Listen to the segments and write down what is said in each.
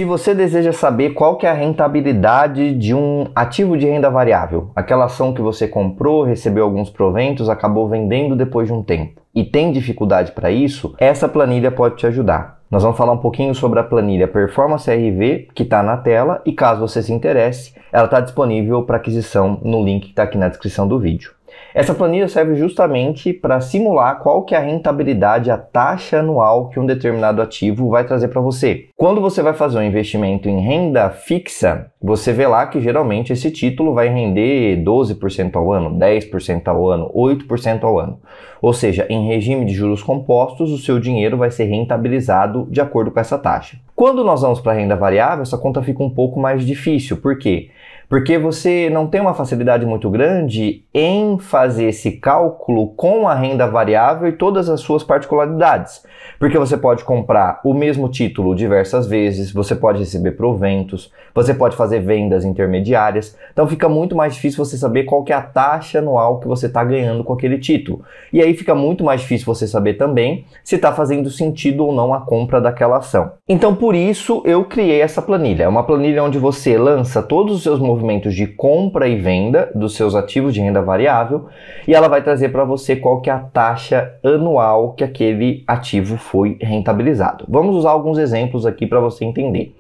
Se você deseja saber qual que é a rentabilidade de um ativo de renda variável, aquela ação que você comprou, recebeu alguns proventos, acabou vendendo depois de um tempo, e tem dificuldade para isso, essa planilha pode te ajudar. Nós vamos falar um pouquinho sobre a planilha Performance RV, que está na tela, e caso você se interesse, ela está disponível para aquisição no link que está aqui na descrição do vídeo. Essa planilha serve justamente para simular qual que é a rentabilidade, a taxa anual que um determinado ativo vai trazer para você. Quando você vai fazer um investimento em renda fixa, você vê lá que geralmente esse título vai render 12% ao ano, 10% ao ano, 8% ao ano. Ou seja, em regime de juros compostos, o seu dinheiro vai ser rentabilizado de acordo com essa taxa. Quando nós vamos para a renda variável, essa conta fica um pouco mais difícil. Por quê? Porque você não tem uma facilidade muito grande em fazer esse cálculo com a renda variável e todas as suas particularidades. Porque você pode comprar o mesmo título diversas vezes, você pode receber proventos, você pode fazer vendas intermediárias. Então fica muito mais difícil você saber qual que é a taxa anual que você está ganhando com aquele título. E aí fica muito mais difícil você saber também se está fazendo sentido ou não a compra daquela ação. Então por isso eu criei essa planilha. É uma planilha onde você lança todos os seus movimentos de compra e venda dos seus ativos de renda variável e ela vai trazer para você qual que é a taxa anual que aquele ativo foi rentabilizado. Vamos usar alguns exemplos aqui para você entender.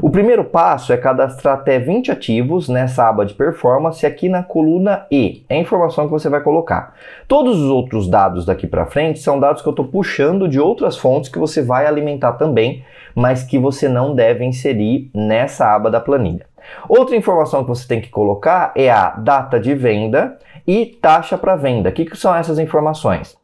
O primeiro passo é cadastrar até 20 ativos nessa aba de performance aqui na coluna E. É a informação que você vai colocar. Todos os outros dados daqui para frente são dados que eu estou puxando de outras fontes que você vai alimentar também, mas que você não deve inserir nessa aba da planilha. Outra informação que você tem que colocar é a data de venda e taxa para venda. O que são essas informações?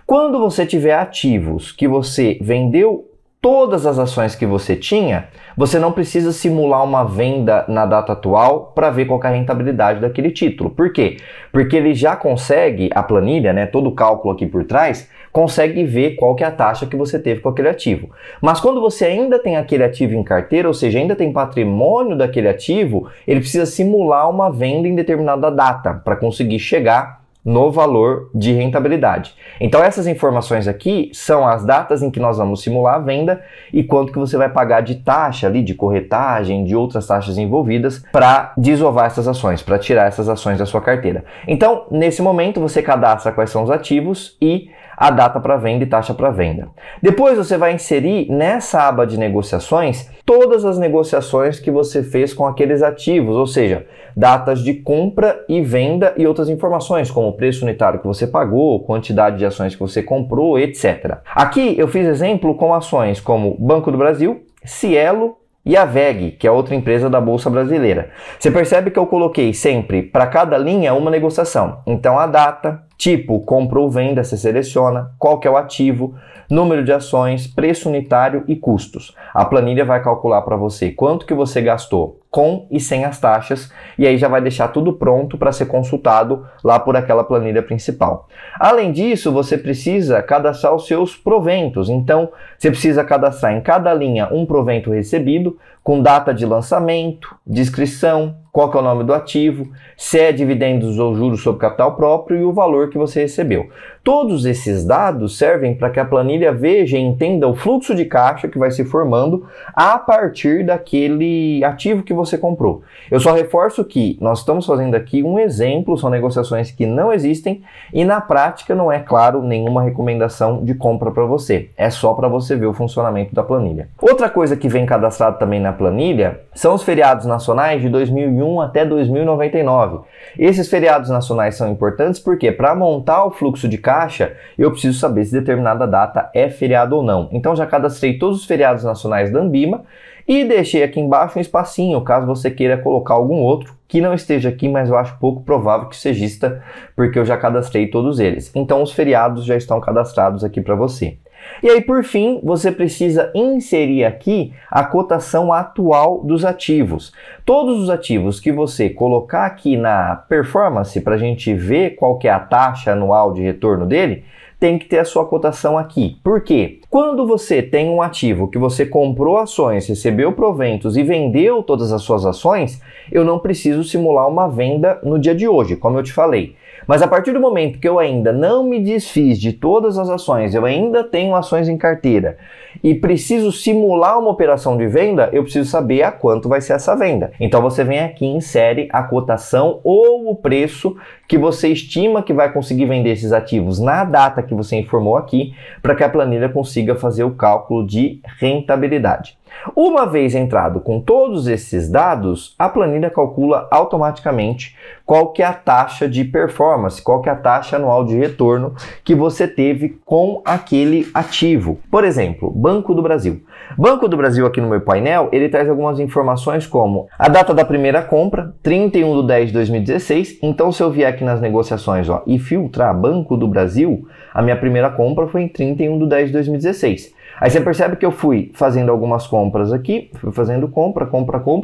Quando você tiver ativos que você vendeu todas as ações que você tinha, você não precisa simular uma venda na data atual para ver qual é a rentabilidade daquele título. Por quê? Porque ele já consegue, a planilha, todo o cálculo aqui por trás, consegue ver qual que é a taxa que você teve com aquele ativo. Mas quando você ainda tem aquele ativo em carteira, ou seja, ainda tem patrimônio daquele ativo, ele precisa simular uma venda em determinada data para conseguir chegar no valor de rentabilidade. Então essas informações aqui são as datas em que nós vamos simular a venda e quanto que você vai pagar de taxa ali, de corretagem, de outras taxas envolvidas para desovar essas ações, para tirar essas ações da sua carteira. Então, nesse momento, você cadastra quais são os ativos e a data para venda e taxa para venda. Depois você vai inserir nessa aba de negociações todas as negociações que você fez com aqueles ativos, ou seja, datas de compra e venda e outras informações, como o preço unitário que você pagou, quantidade de ações que você comprou, etc. Aqui eu fiz exemplo com ações como Banco do Brasil, Cielo e a VEG, que é outra empresa da Bolsa Brasileira. Você percebe que eu coloquei sempre para cada linha uma negociação. Então a data, tipo compra ou venda, você seleciona, qual que é o ativo, número de ações, preço unitário e custos. A planilha vai calcular para você quanto que você gastou com e sem as taxas, e aí já vai deixar tudo pronto para ser consultado lá por aquela planilha principal. Além disso, você precisa cadastrar os seus proventos, então você precisa cadastrar em cada linha um provento recebido, com data de lançamento, descrição, qual que é o nome do ativo, se é dividendos ou juros sobre capital próprio e o valor que você recebeu. Todos esses dados servem para que a planilha veja e entenda o fluxo de caixa que vai se formando a partir daquele ativo que você comprou. Eu só reforço que nós estamos fazendo aqui um exemplo, são negociações que não existem e na prática não é, claro, nenhuma recomendação de compra para você. É só para você ver o funcionamento da planilha. Outra coisa que vem cadastrado também na planilha são os feriados nacionais de 2001 até 2099. Esses feriados nacionais são importantes porque para montar o fluxo de caixa eu preciso saber se determinada data é feriado ou não. Então já cadastrei todos os feriados nacionais da Anbima e deixei aqui embaixo um espacinho caso você queira colocar algum outro que não esteja aqui, mas eu acho pouco provável que seja exista porque eu já cadastrei todos eles. Então os feriados já estão cadastrados aqui para você. E aí, por fim, você precisa inserir aqui a cotação atual dos ativos. Todos os ativos que você colocar aqui na performance para a gente ver qual que é a taxa anual de retorno dele, tem que ter a sua cotação aqui. Por quê? Quando você tem um ativo que você comprou ações, recebeu proventos e vendeu todas as suas ações, eu não preciso simular uma venda no dia de hoje, como eu te falei. Mas a partir do momento que eu ainda não me desfiz de todas as ações, eu ainda tenho ações em carteira e preciso simular uma operação de venda, eu preciso saber a quanto vai ser essa venda. Então você vem aqui e insere a cotação ou o preço que você estima que vai conseguir vender esses ativos na data que você informou aqui, para que a planilha consiga fazer o cálculo de rentabilidade. Uma vez entrado com todos esses dados, a planilha calcula automaticamente qual que é a taxa de performance, qual que é a taxa anual de retorno que você teve com aquele ativo. Por exemplo, Banco do Brasil. Banco do Brasil aqui no meu painel, ele traz algumas informações como a data da primeira compra, 31/10/2016. Então, se eu vier aqui nas negociações e filtrar Banco do Brasil, a minha primeira compra foi em 31/10/2016. Aí você percebe que eu fui fazendo algumas compras aqui, fui fazendo compra,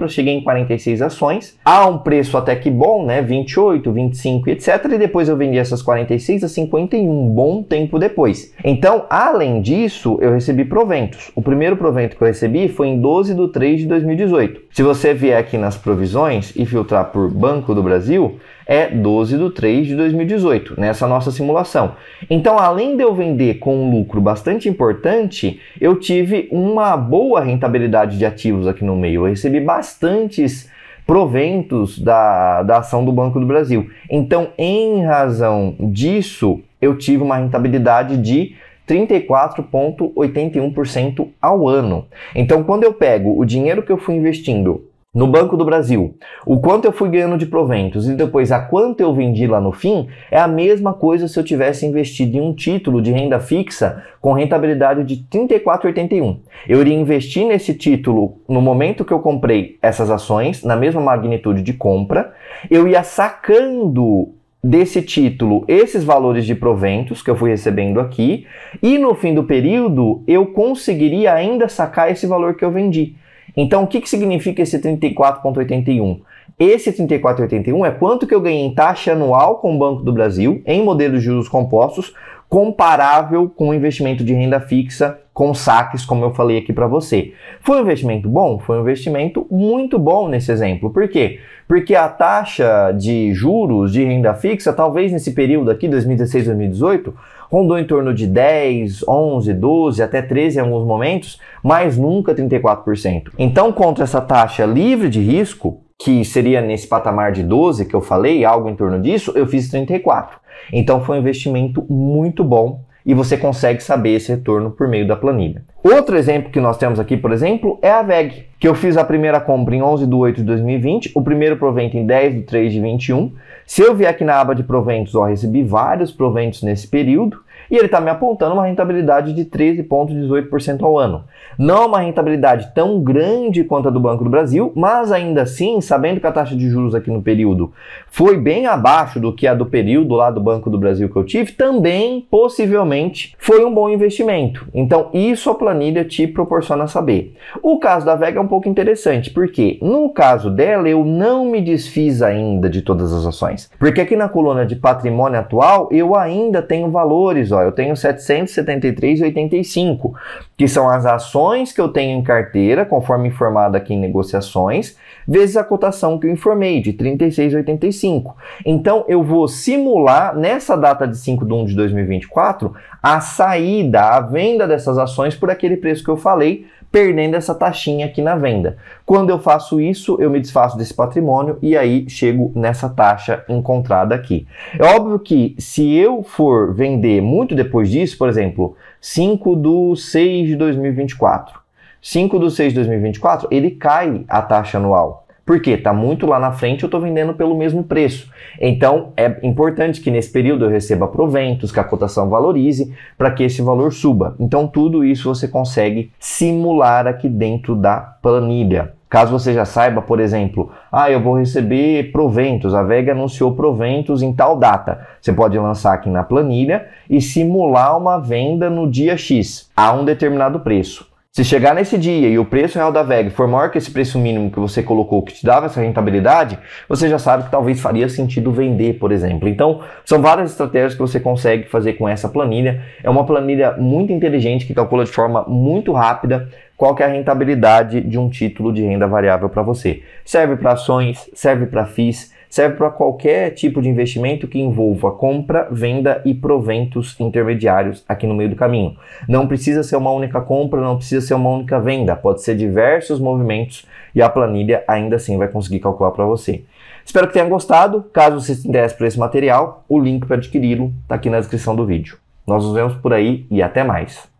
cheguei em 46 ações, a um preço até que bom, né, 28, 25, etc. E depois eu vendi essas 46 a 51, um bom tempo depois. Então, além disso, eu recebi proventos. O primeiro provento que eu recebi foi em 12/3/2018. Se você vier aqui nas provisões e filtrar por Banco do Brasil, é 12/3/2018, nessa nossa simulação. Então, além de eu vender com um lucro bastante importante, eu tive uma boa rentabilidade de ativos aqui no meio. Eu recebi bastantes proventos da ação do Banco do Brasil. Então, em razão disso, eu tive uma rentabilidade de 34,81% ao ano. Então, quando eu pego o dinheiro que eu fui investindo no Banco do Brasil, o quanto eu fui ganhando de proventos e depois a quanto eu vendi lá no fim, é a mesma coisa se eu tivesse investido em um título de renda fixa com rentabilidade de 34,81. Eu iria investir nesse título no momento que eu comprei essas ações, na mesma magnitude de compra, eu ia sacando desse título esses valores de proventos que eu fui recebendo aqui e no fim do período eu conseguiria ainda sacar esse valor que eu vendi. Então, o que significa esse 34,81? Esse 34,81 é quanto que eu ganhei em taxa anual com o Banco do Brasil, em modelos de juros compostos, comparável com o investimento de renda fixa com saques, como eu falei aqui para você. Foi um investimento bom? Foi um investimento muito bom nesse exemplo. Por quê? Porque a taxa de juros de renda fixa, talvez nesse período aqui, 2016, 2018, rondou em torno de 10, 11, 12, até 13 em alguns momentos, mas nunca 34%. Então, contra essa taxa livre de risco, que seria nesse patamar de 12 que eu falei, algo em torno disso, eu fiz 34. Então, foi um investimento muito bom e você consegue saber esse retorno por meio da planilha. Outro exemplo que nós temos aqui, por exemplo, é a VEG, que eu fiz a primeira compra em 11/8/2020, o primeiro provento em 10/3/21. Se eu vier aqui na aba de proventos, recebi vários proventos nesse período, e ele está me apontando uma rentabilidade de 13,18% ao ano. Não é uma rentabilidade tão grande quanto a do Banco do Brasil, mas ainda assim, sabendo que a taxa de juros aqui no período foi bem abaixo do que a do período lá do Banco do Brasil que eu tive, também, possivelmente, foi um bom investimento. Então, isso a planilha te proporciona saber. O caso da VEG é um pouco interessante, porque no caso dela, eu não me desfiz ainda de todas as ações. Porque aqui na coluna de patrimônio atual, eu ainda tenho valores, eu tenho 773,85, que são as ações que eu tenho em carteira, conforme informado aqui em negociações, vezes a cotação que eu informei, de 36,85. Então, eu vou simular, nessa data de 5/1/2024, a saída, a venda dessas ações por aquele preço que eu falei, perdendo essa taxinha aqui na venda. Quando eu faço isso, eu me desfaço desse patrimônio e aí chego nessa taxa encontrada aqui. É óbvio que se eu for vender muito depois disso, por exemplo, 5/6/2024, 5/6/2024, ele cai a taxa anual. Por quê? Está muito lá na frente, eu estou vendendo pelo mesmo preço. Então, é importante que nesse período eu receba proventos, que a cotação valorize, para que esse valor suba. Então, tudo isso você consegue simular aqui dentro da planilha. Caso você já saiba, por exemplo, eu vou receber proventos, a VEG anunciou proventos em tal data. Você pode lançar aqui na planilha e simular uma venda no dia X, a um determinado preço. Se chegar nesse dia e o preço real da VEG for maior que esse preço mínimo que você colocou, que te dava essa rentabilidade, você já sabe que talvez faria sentido vender, por exemplo. Então, são várias estratégias que você consegue fazer com essa planilha. É uma planilha muito inteligente que calcula de forma muito rápida qual que é a rentabilidade de um título de renda variável para você. Serve para ações, serve para FIIs, serve para qualquer tipo de investimento que envolva compra, venda e proventos intermediários aqui no meio do caminho. Não precisa ser uma única compra, não precisa ser uma única venda, pode ser diversos movimentos e a planilha ainda assim vai conseguir calcular para você. Espero que tenha gostado. Caso você se interesse por esse material, o link para adquiri-lo está aqui na descrição do vídeo. Nós nos vemos por aí e até mais.